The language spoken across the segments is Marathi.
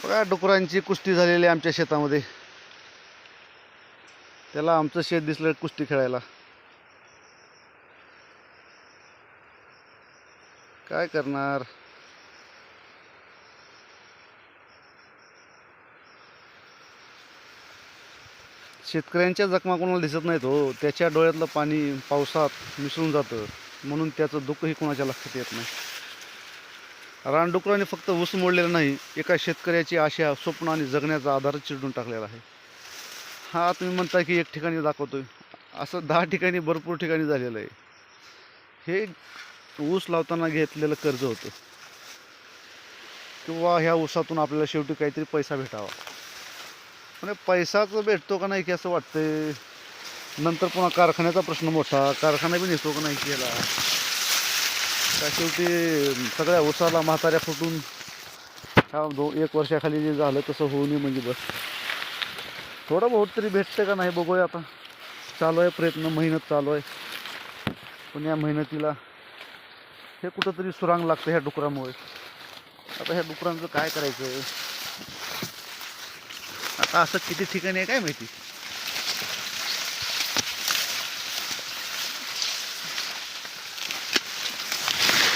बघा डुकरांची कुस्ती झालेली आहे आमच्या शेतामध्ये. त्याला आमचं शेत दिसलं कुस्ती खेळायला. काय करणार. शेतकऱ्यांच्या जखमा कोणाला दिसत नाहीत हो. त्याच्या डोळ्यातलं पाणी पावसात मिसळून जातं, म्हणून त्याचं दुःखही कोणाच्या लक्षात येत नाही. रानडुकरांनी फक्त ऊस मोडलेला नाही, एका शेतकऱ्याची आशा, स्वप्न आणि जगण्याचा आधारच चिरडून टाकलेला आहे. हा तुम्ही म्हणता की एक ठिकाणी दाखवतोय, असं 10 ठिकाणी भरपूर ठिकाणी झालेलं आहे. हे ऊस लावताना घेतलेलं कर्ज होतं, किंवा ह्या ऊसातून आपल्याला शेवटी काहीतरी पैसा भेटावा. पण पैसाच भेटतो का नाही की असं वाटतंय. नंतर पुन्हा कारखान्याचा प्रश्न मोठा, कारखाना बी नेतो का नाही केला का. शेवटी सगळ्या ऊसाला म्हाताऱ्या फुटून ह्या 1 वर्षाखाली जे झालं तसं होऊ नये म्हणजे बस. थोडं बहुत तरी भेटतं का नाही बघूया. आता चालू आहे प्रयत्न, मेहनत चालू आहे. पण या मेहनतीला हे कुठंतरी सुरांग लागतं ह्या डुकरामुळे. आता ह्या डुकरांचं काय करायचं. आता असं किती ठिकाणी आहे काय माहिती.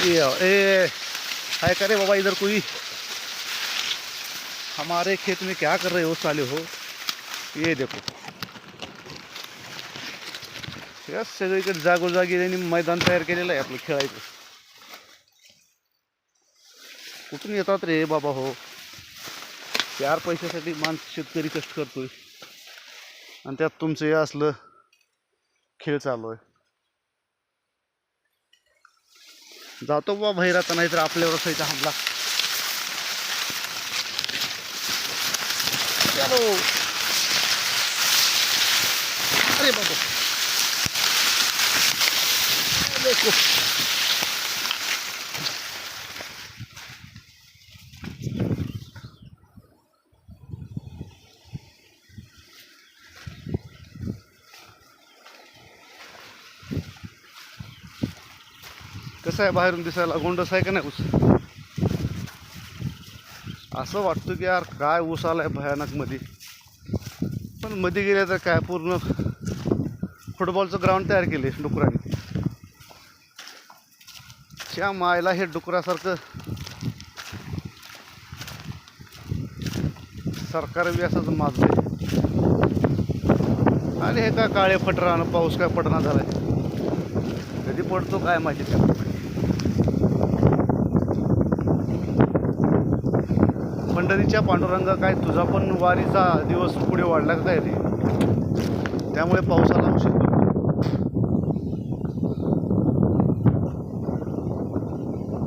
ए हाय करे बाबा, इधर कोई. हमारे खेत में क्या कर रहे हो साले हो. ये देखो, या सगळीकडे जागोजागी त्यांनी मैदान तयार केलेलं आहे आपलं खेळायचं. कुठून येतात रे बाबा हो. 4 पैशासाठी शेतकरी कष्ट करतोय, आणि त्यात तुमचं हे असलं खेळ चालू आहे. जातो बाबा बाहेर आता, नाहीतर आपल्यावर असायचा हमला. चलो. अरे बाबा देखो. कसं आहे बाहेरून दिसायला, गोंडस आहे का नाही ऊस. असं वाटतं की यार काय ऊस आलाय भयानक मध्ये. पण मध्ये गेल्या तर काय पूर्ण फुटबॉलचं ग्राउंड तयार केले डुकरांनी. त्या मायला हे डुकरासारखं सरकार बी असंच माजलंय. आणि हे का काळे फटरानं पाऊस काय पडना झालाय. कधी पडतो काय माहिती त्याला. पंढरीच्या पांडुरंगा, काय तुझा पण वारीचा दिवस पुढे वाढला काय रे. त्यामुळे पावसाला उशीर.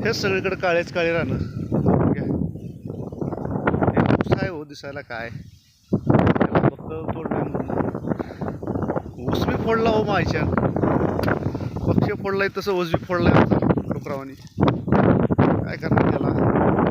हे सगळीकडे काळेच काळे राहणं. आहे हो दिसायला काय. फक्त तोडलं ऊस बी फोडला हो माझ्या. पक्ष फोडलाय तसं ऊस बी फोडलाय डुकरावानी. काय करणार त्याला.